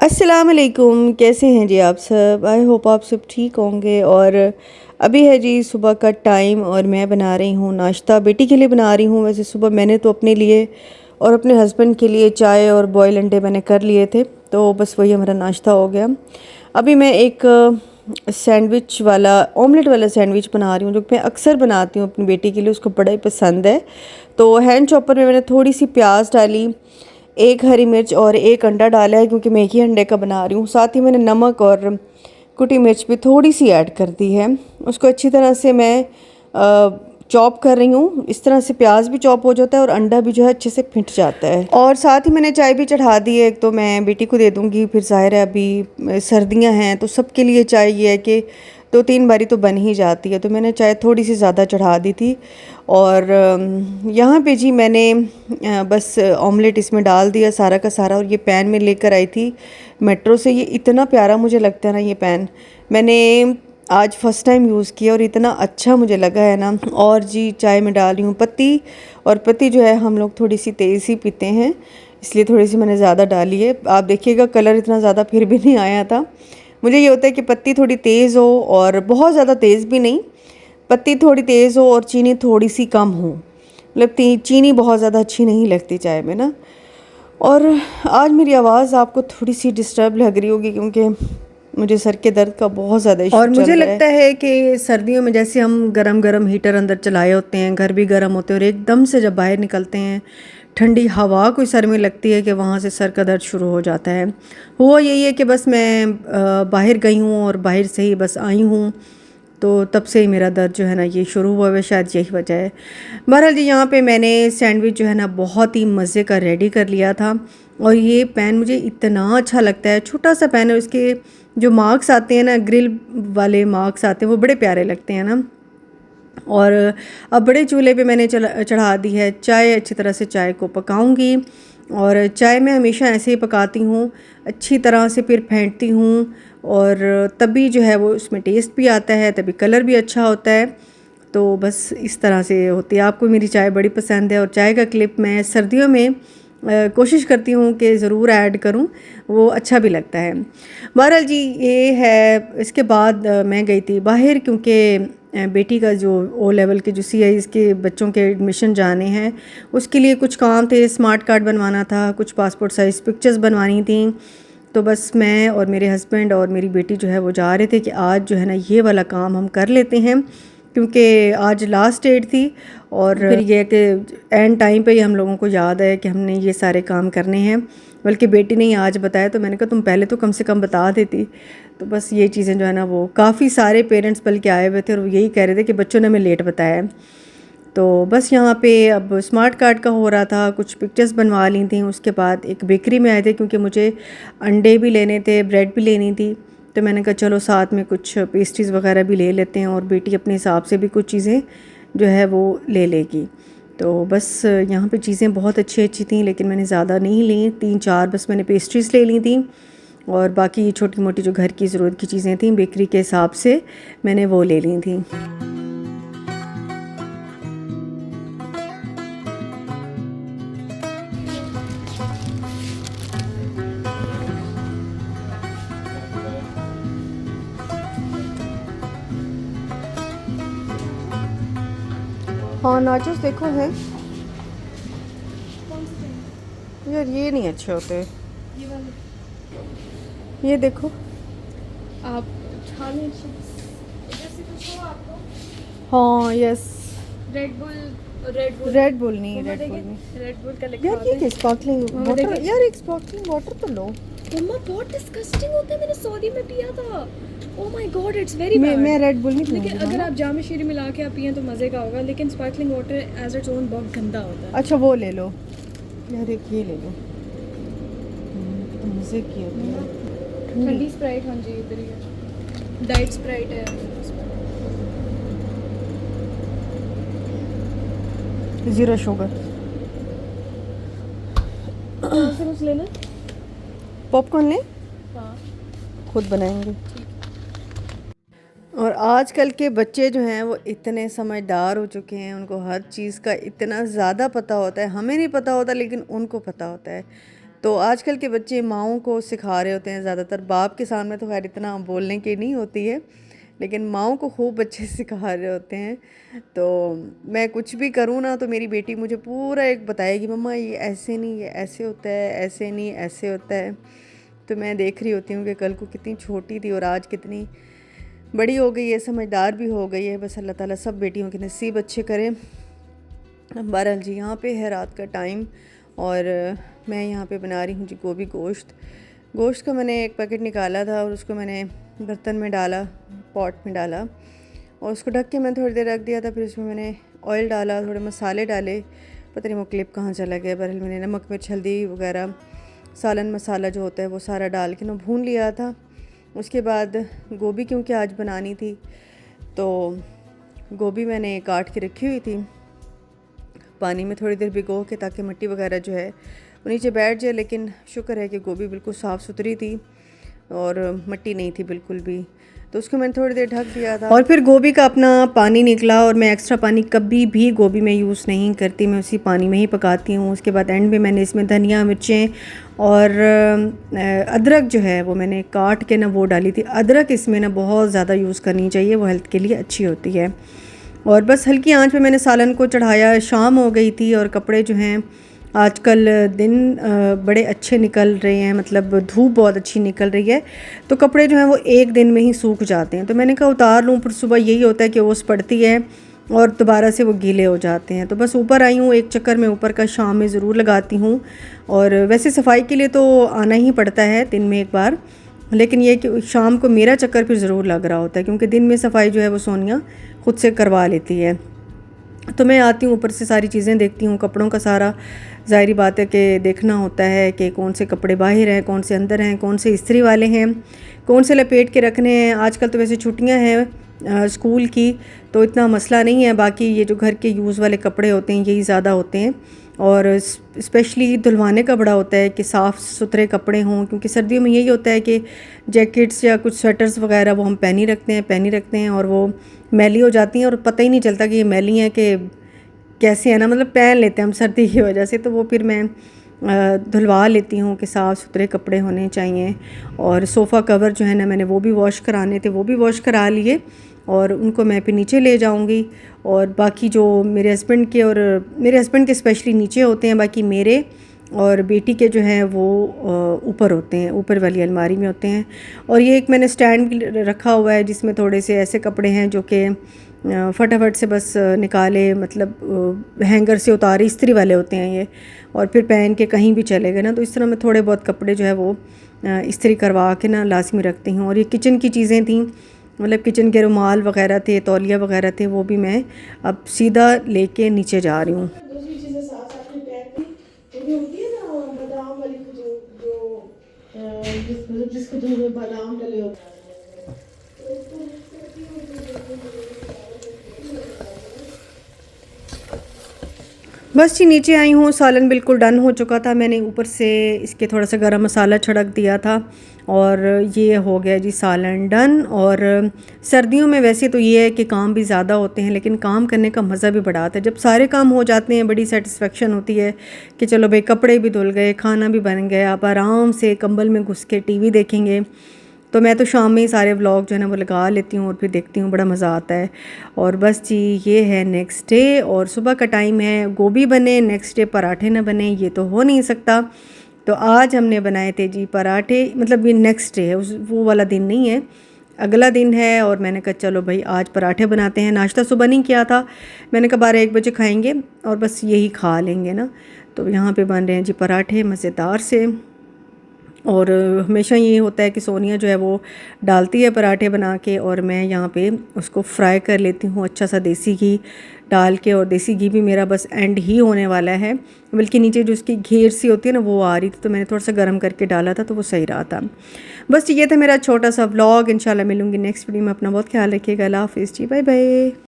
अस्सलाम वालेकुम, कैसे हैं जी आप सब। आई होप आप सब ठीक होंगे। और अभी है जी सुबह का टाइम और मैं बना रही हूँ नाश्ता, बेटी के लिए बना रही हूँ। वैसे सुबह मैंने तो अपने लिए और अपने हस्बैंड के लिए चाय और बॉयल अंडे मैंने कर लिए थे, तो बस वही हमारा नाश्ता हो गया। अभी मैं एक सैंडविच वाला ऑमलेट वाला सैंडविच बना रही हूँ, जो मैं अक्सर बनाती हूँ अपनी बेटी के लिए, उसको बड़ा ही पसंद है। तो हैंड चॉपर में मैंने थोड़ी सी प्याज डाली, एक हरी मिर्च और एक अंडा डाला है, क्योंकि मैं एक ही अंडे का बना रही हूँ। साथ ही मैंने नमक और कुटी मिर्च भी थोड़ी सी ऐड कर दी है। उसको अच्छी तरह से मैं चॉप कर रही हूँ। इस तरह से प्याज भी चॉप हो जाता है और अंडा भी जो है अच्छे से फिट जाता है। और साथ ही मैंने चाय भी चढ़ा दी है। एक तो मैं बेटी को दे दूँगी, फिर ज़ाहिर है अभी सर्दियाँ हैं तो सबके लिए चाय ये है कि 2-3 बारी तो बन ही जाती है, तो मैंने चाय थोड़ी सी ज़्यादा चढ़ा दी थी। और यहाँ पे जी मैंने बस ऑमलेट इसमें डाल दिया सारा का सारा। और ये पैन में लेकर आई थी मेट्रो से। ये इतना प्यारा मुझे लगता है ना, ये पैन मैंने आज फ़र्स्ट टाइम यूज़ किया और इतना अच्छा मुझे लगा है ना। और जी चाय में डाल रही हूँ पत्ती, और पत्ती जो है हम लोग थोड़ी सी तेज़ ही पीते हैं, इसलिए थोड़ी सी मैंने ज़्यादा डाली है। आप देखिएगा कलर इतना ज़्यादा फिर भी नहीं आया था। मुझे ये होता है कि पत्ती थोड़ी तेज़ हो और बहुत ज़्यादा तेज़ भी नहीं, पत्ती थोड़ी तेज़ हो और चीनी थोड़ी सी कम हो। मतलब चीनी बहुत ज़्यादा अच्छी नहीं लगती चाय में ना। और आज मेरी आवाज़ आपको थोड़ी सी डिस्टर्ब लग रही होगी, क्योंकि मुझे सर के दर्द का बहुत ज़्यादा इशू चल रहा है। और मुझे लगता है कि सर्दियों में जैसे हम गरम गरम हीटर अंदर चलाए होते हैं, घर भी गर्म होते हैं, और एकदम से जब बाहर निकलते हैं ठंडी हवा कोई सर में लगती है कि वहाँ से सर का दर्द शुरू हो जाता है। हुआ यही है कि बस मैं बाहर गई हूँ और बाहर से ही बस आई हूँ, तो तब से ही मेरा दर्द जो है ना ये शुरू हुआ है, शायद यही वजह है। बहरहाल जी यहाँ पे मैंने सैंडविच जो है ना बहुत ही मज़े का रेडी कर लिया था। और ये पैन मुझे इतना अच्छा लगता है, छोटा सा पैन है, उसके जो मार्क्स आते हैं ना, ग्रिल वाले मार्क्स आते हैं, वो बड़े प्यारे लगते हैं ना। और अब बड़े चूल्हे पे मैंने चढ़ा दी है चाय। अच्छी तरह से चाय को पकाऊंगी, और चाय मैं हमेशा ऐसे ही पकाती हूँ, अच्छी तरह से फिर फेंटती हूँ, और तभी जो है वो उसमें टेस्ट भी आता है, तभी कलर भी अच्छा होता है। तो बस इस तरह से होती है। आपको मेरी चाय बड़ी पसंद है, और चाय का क्लिप मैं सर्दियों में कोशिश करती हूँ कि ज़रूर ऐड करूँ, वो अच्छा भी लगता है। बहरहाल जी ये है। इसके बाद मैं गई थी बाहर, क्योंकि बेटी का जो ओ लेवल के जो CIs के बच्चों के एडमिशन जाने हैं, उसके लिए कुछ काम थे। स्मार्ट कार्ड बनवाना था, कुछ पासपोर्ट साइज़ पिक्चर्स बनवानी थी। तो बस मैं और मेरे हस्बैंड और मेरी बेटी जो है वो जा रहे थे कि आज जो है ना ये वाला काम हम कर लेते हैं, क्योंकि आज लास्ट डेट थी। और फिर ये कि एंड टाइम पे ही हम लोगों को याद है कि हमने ये सारे काम करने हैं। बल्कि बेटी ने ही आज बताया, तो मैंने कहा तुम पहले तो कम से कम बता देती। तो बस ये चीज़ें जो है ना, वो काफ़ी सारे पेरेंट्स बल्कि आए हुए थे और वो यही कह रहे थे कि बच्चों ने हमें लेट बताया। तो बस यहाँ पे अब स्मार्ट कार्ड का हो रहा था, कुछ पिक्चर्स बनवा ली थी। उसके बाद एक बेकरी में आए थे, क्योंकि मुझे अंडे भी लेने थे, ब्रेड भी लेनी थी। तो मैंने कहा चलो साथ में कुछ पेस्ट्रीज़ वगैरह भी ले लेते हैं, और बेटी अपने हिसाब से भी कुछ चीज़ें जो है वो ले लेगी। तो बस यहाँ पे चीज़ें बहुत अच्छी अच्छी थी, लेकिन मैंने ज़्यादा नहीं ली, 3-4 बस मैंने पेस्ट्रीज़ ले ली थी। और बाकी छोटी मोटी जो घर की ज़रूरत की चीज़ें थी बेकरी के हिसाब से मैंने वो ले ली थी। हाँ नाचोस देखो है यार, ये नहीं अच्छे होते। ये वाले ये देखो। आप खाने जैसे कुछ हो आपको। हाँ yes. Red bull red bull नहीं, रेड बुल नहीं रेड बुल का लिखा यार। होता ये है। क्या स्पार्कलिंग मम्मा वाटर देखे। यार, एक स्पार्कलिंग वाटर तो लो। मम्मा बहुत डिस्गस्टिंग होता है, मैंने सऊदी में पिया था। Oh my God, it's very मैं बैड। रेड बुल नहीं लेकिन पीऊंगी अगर मामा। आप जाम शीरी मिला के आप पिए तो मज़े का होगा, लेकिन sparkling water as its own बहुत गंदा होता है। अच्छा वो ले लो यार, एक ये ले लो। मज़े की होती है ठंडी स्प्राइट, हाँ जी इधर ही है, डाइट स्प्राइट है। Zero sugar. कौन से कुछ लेना। पॉपकॉर्न ले, हाँ खुद बनाएंगे। और आजकल के बच्चे जो हैं वो इतने समझदार हो चुके हैं, उनको हर चीज़ का इतना ज़्यादा पता होता है। हमें नहीं पता होता, लेकिन उनको पता होता है। तो आजकल के बच्चे माँओं को सिखा रहे होते हैं ज़्यादातर, बाप के सामने तो खैर इतना बोलने की नहीं होती है, लेकिन माँओं को खूब बच्चे सिखा रहे होते हैं। तो मैं कुछ भी करूँ ना तो मेरी बेटी मुझे पूरा एक बताएगी, मम्मा ये ऐसे नहीं, ये ऐसे होता है, ऐसे नहीं, ऐसे होता है। तो मैं देख रही होती हूँ कि कल को कितनी छोटी थी और आज कितनी बड़ी हो गई है, समझदार भी हो गई है। बस अल्लाह ताला सब बेटियों के नसीब अच्छे करे। बहरहाल जी, यहाँ पे है रात का टाइम और मैं यहाँ पे बना रही हूँ जी गोभी गोश्त का मैंने एक पैकेट निकाला था और उसको मैंने बर्तन में डाला, पॉट में डाला और उसको ढक के मैंने थोड़ी देर रख दिया था। फिर उसमें मैंने ऑयल डाला, थोड़े मसाले डाले, पता नहीं वो क्लिप कहाँ चला गया। बहरहाल मैंने नमक मिर्च हल्दी वगैरह सालन मसाला जो होता है वो सारा डाल के ना भून लिया था। उसके बाद गोभी क्योंकि आज बनानी थी तो गोभी मैंने काट के रखी हुई थी पानी में थोड़ी देर भिगो के, ताकि मिट्टी वगैरह जो है वो नीचे बैठ जाए। लेकिन शुक्र है कि गोभी बिल्कुल साफ़ सुथरी थी और मिट्टी नहीं थी बिल्कुल भी। तो उसको मैंने थोड़ी देर ढक दिया था और फिर गोभी का अपना पानी निकला। और मैं एक्स्ट्रा पानी कभी भी गोभी में यूज़ नहीं करती, मैं उसी पानी में ही पकाती हूँ। उसके बाद एंड में मैंने इसमें धनिया मिर्चें और अदरक जो है वो मैंने काट के ना वो डाली थी। अदरक इसमें ना बहुत ज़्यादा यूज़ करनी चाहिए, वो हेल्थ के लिए अच्छी होती है। और बस हल्की आंच पे मैंने सालन को चढ़ाया। शाम हो गई थी और कपड़े जो हैं आजकल दिन बड़े अच्छे निकल रहे हैं, मतलब धूप बहुत अच्छी निकल रही है, तो कपड़े जो हैं वो एक दिन में ही सूख जाते हैं। तो मैंने कहा उतार लूँ, पर सुबह यही होता है कि ओस पड़ती है और दोबारा से वो गीले हो जाते हैं। तो बस ऊपर आई हूँ, एक चक्कर में ऊपर का शाम में ज़रूर लगाती हूँ। और वैसे सफाई के लिए तो आना ही पड़ता है दिन में एक बार, लेकिन ये कि शाम को मेरा चक्कर फिर ज़रूर लग रहा होता है, क्योंकि दिन में सफाई जो है वो सोनिया खुद से करवा लेती है। तो मैं आती हूँ ऊपर से सारी चीज़ें देखती हूँ, कपड़ों का सारा ज़ाहिरी बात है कि देखना होता है कि कौन से कपड़े बाहर हैं, कौन से अंदर हैं, कौन से इस्त्री वाले हैं, कौन से लपेट के रखने हैं। आजकल तो वैसे छुट्टियाँ हैं स्कूल की, तो इतना मसला नहीं है। बाकी ये जो घर के यूज़ वाले कपड़े होते हैं यही ज़्यादा होते हैं, और स्पेशली धुलवाने का बड़ा होता है कि साफ़ सुथरे कपड़े हों, क्योंकि सर्दियों में यही होता है कि जैकेट्स या कुछ स्वेटर्स वगैरह वो हम पहनी रखते हैं और वो मैली हो जाती हैं और पता ही नहीं चलता कि ये मैली हैं कि कैसे है ना, मतलब पहन लेते हैं हम सर्दी की वजह से। तो वो फिर मैं धुलवा लेती हूँ कि साफ़ सुथरे कपड़े होने चाहिए। और सोफ़ा कवर जो है ना मैंने वो भी वॉश कराने थे, वो भी वॉश करा लिए और उनको मैं फिर नीचे ले जाऊंगी। और बाकी जो मेरे हस्बैंड के स्पेशली नीचे होते हैं, बाकी मेरे और बेटी के जो हैं वो ऊपर होते हैं, ऊपर वाली अलमारी में होते हैं। और ये एक मैंने स्टैंड रखा हुआ है जिसमें थोड़े से ऐसे कपड़े हैं जो कि फटाफट से बस निकाले, मतलब हैंगर से उतारे, इस्त्री वाले होते हैं ये, और फिर पहन के कहीं भी चले गए ना। तो इस तरह मैं थोड़े बहुत कपड़े जो है वो इस्त्री करवा के ना लाजमी रखती हूँ। और ये किचन की चीज़ें थी, मतलब किचन के रुमाल वगैरह थे, तौलिया वगैरह थे, वो भी मैं अब सीधा लेके नीचे जा रही हूँ। दूसरी चीजें साथ साथ में पैक थी, वो भी होती है ना बादाम वाली खजूर, जो जिस खजूर में बादाम डले होते हैं। बस जी नीचे आई हूँ, सालन बिल्कुल डन हो चुका था। मैंने ऊपर से इसके थोड़ा सा गरम मसाला छिड़क दिया था और ये हो गया जी सालन डन। और सर्दियों में वैसे तो ये है कि काम भी ज़्यादा होते हैं, लेकिन काम करने का मज़ा भी बड़ा आता है। जब सारे काम हो जाते हैं बड़ी सेटिस्फेक्शन होती है कि चलो भाई कपड़े भी धुल गए, खाना भी बन गया, आप आराम से कंबल में घुस के टीवी देखेंगे। तो मैं तो शाम में ही सारे व्लॉग जो है ना वो लगा लेती हूँ और फिर देखती हूँ, बड़ा मज़ा आता है। और बस जी ये है नेक्स्ट डे और सुबह का टाइम है। गोभी बने, नेक्स्ट डे पराठे ना बने ये तो हो नहीं सकता। तो आज हमने बनाए थे जी पराठे, मतलब ये नेक्स्ट डे है, वो वाला दिन नहीं है, अगला दिन है। और मैंने कहा चलो भाई आज पराठे बनाते हैं। नाश्ता सुबह नहीं किया था, मैंने कहा 12-1 बजे खाएंगे और बस यही खा लेंगे ना। तो यहाँ पे बन रहे हैं जी पराठे मज़ेदार से। और हमेशा ये होता है कि सोनिया जो है वो डालती है पराठे बना के और मैं यहाँ पे उसको फ्राई कर लेती हूँ अच्छा सा देसी घी डाल के। और देसी घी भी मेरा बस एंड ही होने वाला है, बल्कि नीचे जो उसकी घेर सी होती है ना वो आ रही थी, तो मैंने थोड़ा सा गर्म करके डाला था तो वो सही रहा था। बस ये था मेरा छोटा सा व्लॉग। इंशाल्लाह मिलूँगी नेक्स्ट वीडियो में। अपना बहुत ख्याल रखिएगा। अल्लाह हाफ़िज़ जी, बाय बाय।